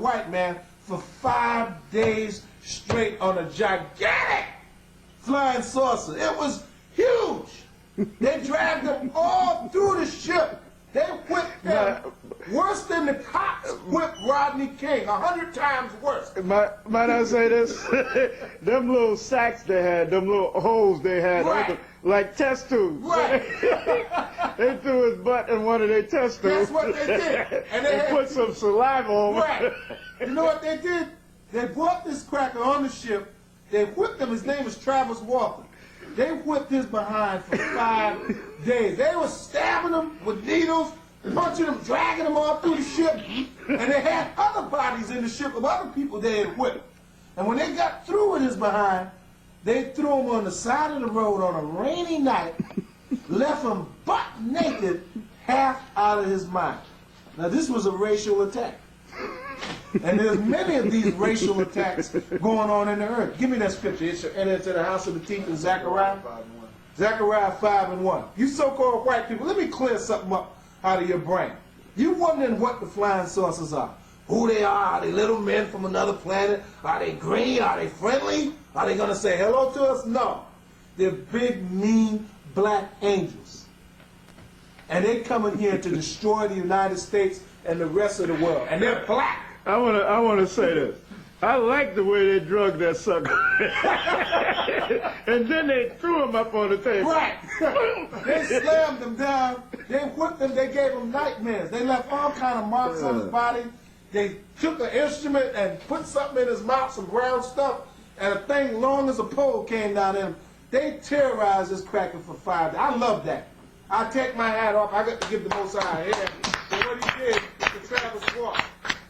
white man for 5 days straight on a gigantic flying saucer. It was huge. They dragged them all through the ship. They whipped them worse than the cops whipped Rodney King, 100 times worse. Might I say this? Them little sacks they had, them little holes they had, right. like test tubes. Right. They threw his butt in one of their test tubes. That's what they did. And they put some saliva on it. Right. You know what they did? They brought this cracker on the ship. They whipped him. His name was Travis Walton. They whipped his behind for 5 days. They were stabbing him with needles, punching him, dragging him all through the ship. And they had other bodies in the ship of other people they had whipped. And when they got through with his behind, they threw him on the side of the road on a rainy night, left him butt naked, half out of his mind. Now this was a racial attack. And there's many of these racial attacks going on in the earth. Give me that scripture. It shall enter into the house of the thief in Zechariah. Zechariah 5:1. You so-called white people, let me clear something up out of your brain. You wondering what the flying saucers are. Who they are they little men from another planet? Are they green? Are they friendly? Are they going to say hello to us? No. They're big, mean, black angels. And they're coming here to destroy the United States and the rest of the world. And they're black. I want to say this. I like the way they drug that sucker. And then they threw him up on the table. Right. They slammed him down. They whipped him. They gave him nightmares. They left all kind of marks on his body. They took an instrument and put something in his mouth, some brown stuff, and a thing long as a pole came down in him. They terrorized this cracker for 5 days. I love that. I take my hat off. I got to give the Most High here for what he did to Travis Walton.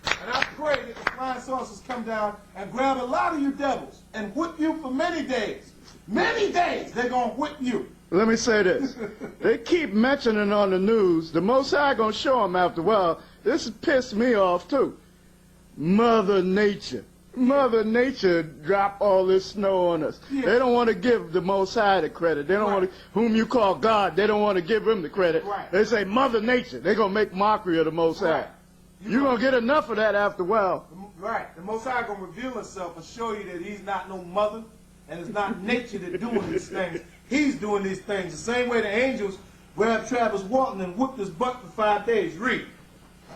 And I pray that the flying saucers come down and grab a lot of you devils and whip you for many days. Many days they're going to whip you. Let me say this. They keep mentioning on the news, the Most High going to show them after a while. This pissed me off too. Mother Nature. Mother Nature dropped all this snow on us. Yeah. They don't want to give the Most High the credit. They don't want to, whom you call God, they don't want to give him the credit. Right. They say Mother Nature. They're going to make mockery of the Most High. You're going to get enough of that after a while. Right. The Most High going to reveal himself and show you that he's not no mother and it's not nature that's doing these things. He's doing these things the same way the angels grabbed Travis Walton and whipped his butt for 5 days. Read.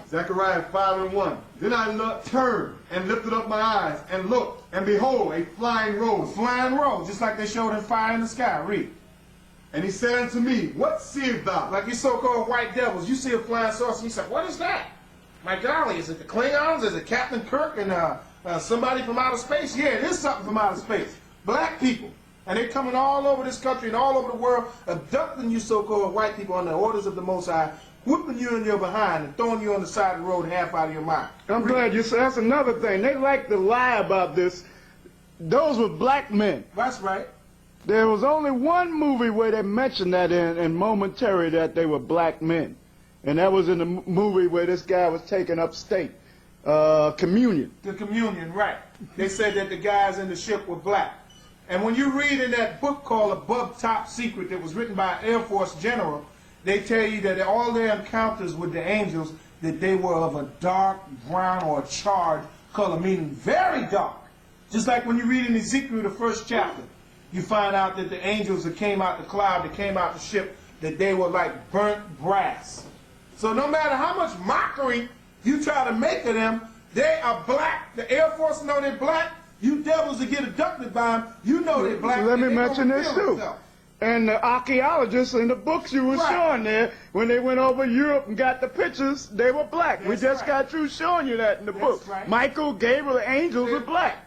Zechariah 5:1. Then I turned and lifted up my eyes and looked, and behold, a flying rose. A flying rose, just like they showed in fire in the sky. Read. And he said unto me, What seest thou? Like you so-called white devils, you see a flying saucer, you say, what is that? My golly, is it the Klingons? Is it Captain Kirk and somebody from outer space? Yeah, it is something from outer space. Black people. And they're coming all over this country and all over the world, abducting you so-called white people on the orders of the Most High, whipping you in your behind and throwing you on the side of the road half out of your mind. I'm glad you said that's another thing. They like to lie about this. Those were black men. That's right. There was only one movie where they mentioned that in Momentary that they were black men. And that was in the movie where this guy was taken upstate. Communion. The Communion, right. They said that the guys in the ship were black. And when you read in that book called Above Top Secret that was written by an Air Force general, they tell you that all their encounters with the angels, that they were of a dark brown or charred color, meaning very dark. Just like when you read in Ezekiel, the 1st chapter, you find out that the angels that came out the cloud, that came out the ship, that they were like burnt brass. So no matter how much mockery you try to make of them, they are black. The Air Force know they're black. You devils that get abducted by them, you know they're black. Let me mention this too. And the archaeologists in the books you were showing there, when they went over Europe and got the pictures, they were black. We just got through showing you that in the book. Right. Michael, Gabriel, the angels are black.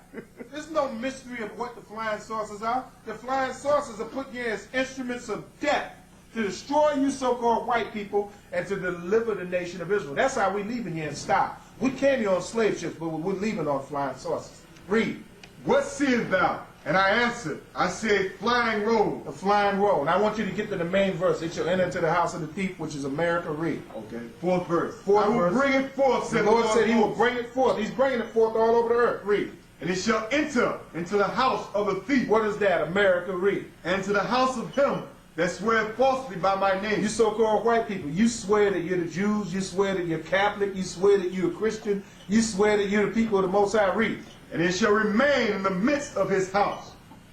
There's no mystery of what the flying saucers are. The flying saucers are put here as instruments of death to destroy you so-called white people and to deliver the nation of Israel. That's how we're leaving here in style. We came here on slave ships, but we're leaving on flying saucers. Read. What seest thou? And I answered, I said, flying rose. A flying rose. And I want you to get to the main verse. It shall enter into the house of the thief, which is America. Read. Okay. 4th verse. I will bring it forth, said the Lord said he will bring it forth. He's bringing it forth all over the earth. Read. And it shall enter into the house of the thief. What is that? America. Read. And to the house of him that swear falsely by my name. You so-called white people, you swear that you're the Jews, you swear that you're Catholic, you swear that you're a Christian, You swear that you're the people of the Most High. Read. And it shall remain in the midst of his house,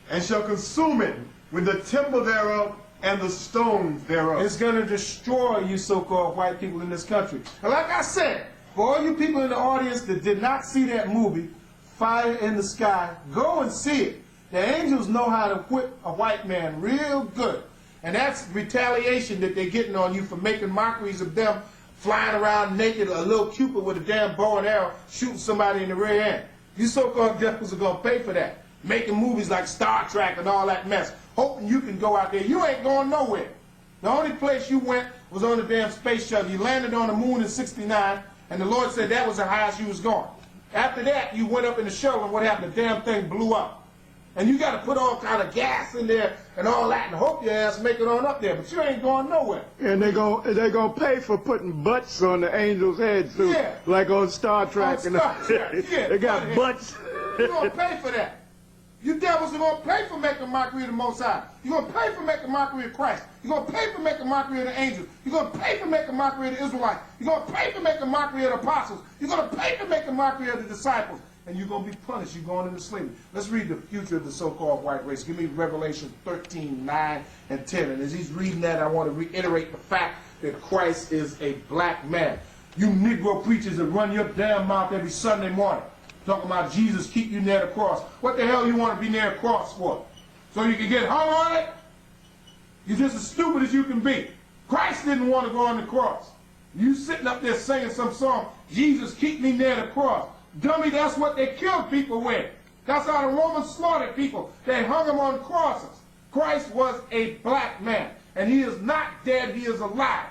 and shall consume it with the timber thereof and the stones thereof. It's going to destroy you so-called white people in this country. And like I said, for all you people in the audience that did not see that movie, Fire in the Sky, go and see it. The angels know how to whip a white man real good. And that's retaliation that they're getting on you for making mockeries of them flying around naked, a little Cupid with a damn bow and arrow shooting somebody in the rear end. You so-called devils are going to pay for that. Making movies like Star Trek and all that mess. Hoping you can go out there. You ain't going nowhere. The only place you went was on the damn space shuttle. You landed on the moon in '69, and the Lord said that was the highest you was going. After that, you went up in the shuttle, and what happened? The damn thing blew up. And you got to put all kind of gas in there and all that and hope your ass make it on up there. But you ain't going nowhere. And they're gonna pay for putting butts on the angels' heads too, Yeah. like on Star Trek. On Star Trek, yeah. They got butts. You're going to pay for that. You devils are going to pay for making mockery of the Most High. You're going to pay for making mockery of Christ. You're going to pay for making mockery of the angels. You're going to pay for making mockery of the Israelites. You're going to pay for making mockery of the apostles. You're going to pay for making mockery of the disciples. And you're going to be punished. You're going into slavery. Let's read the future of the so-called white race. Give me Revelation 13, 9, and 10. And as he's reading that, I want to reiterate the fact that Christ is a black man. You Negro preachers that run your damn mouth every Sunday morning talking about Jesus keep you near the cross. What the hell you want to be near a cross for? So you can get hung on it? You're just as stupid as you can be. Christ didn't want to go on the cross. You sitting up there singing some song, Jesus keep me near the cross. Dummy, that's what they killed people with. That's how the Romans slaughtered people. They hung them on crosses. Christ was a black man. And he is not dead, he is alive.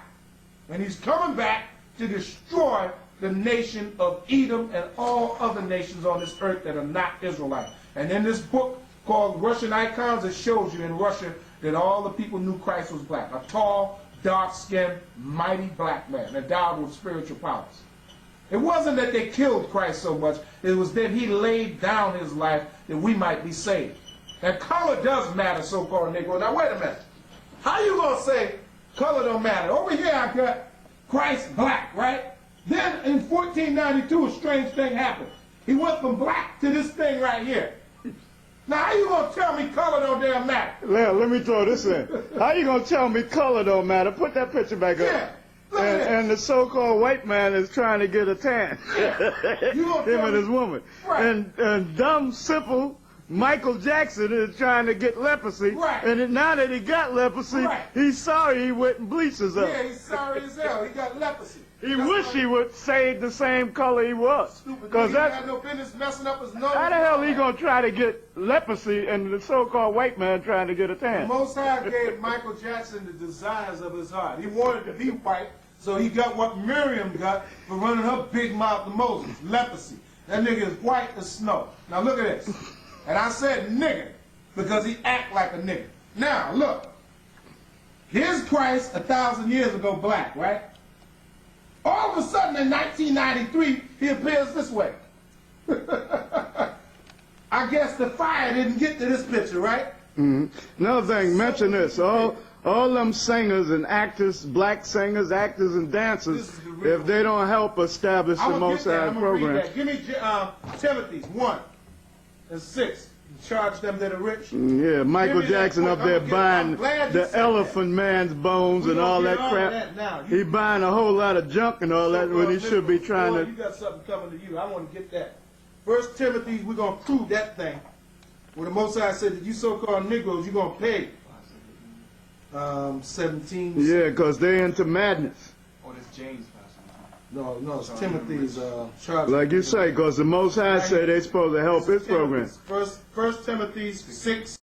And he's coming back to destroy the nation of Edom and all other nations on this earth that are not Israelite. And in this book called Russian Icons, it shows you in Russia that all the people knew Christ was black. A tall, dark-skinned, mighty black man endowed with spiritual powers. It wasn't that they killed Christ so much, it was that he laid down his life that we might be saved. And color does matter, so-called Negro. Now wait a minute. How you gonna say color don't matter? Over here I got Christ black, right? Then in 1492 a strange thing happened. He went from black to this thing right here. Now how you gonna tell me color don't damn matter? Let me throw this in. How you gonna tell me color don't matter? Put that picture back up. Yeah. And the so-called white man is trying to get a tan. Him and his woman. Right. And dumb, simple Michael Jackson is trying to get leprosy. Right. And now that he got leprosy, Right. he's sorry he went and bleached himself. Yeah, he's sorry as hell. He got leprosy. He wish he would stay the same color he was. Stupid. Because He had no business messing up his nose. how the hell he gonna try to get leprosy and the so-called white man trying to get a tan? The Most High gave Michael Jackson the desires of his heart. He wanted to be white, so he got what Miriam got for running her big mouth to Moses, leprosy. That nigga is white as snow. Now look at this. And I said nigger because he act like a nigger. Now look. Here's Christ 1,000 years ago black, right? All of a sudden in 1993, he appears this way. I guess the fire didn't get to this picture, right? Mm-hmm. Another thing, mention this. All them singers and actors, black singers, actors, and dancers, if they don't help establish the Most High program. Give me Timothy's 1 and 6. Charge them that are rich. Yeah, Michael Jackson up there buying the elephant man's bones and all that crap. He buying a whole lot of junk and all that when he should be trying to. You got something coming to you. I want to get that. 1 Timothy, we're going to prove that thing. Where the Most High said that you so-called Negroes, you're going to pay 17. Yeah, because they're into madness. Oh, that's James. No, it's Timothy's charge. Like you say, because the Most High said they're supposed to help his program. First Timothy 6.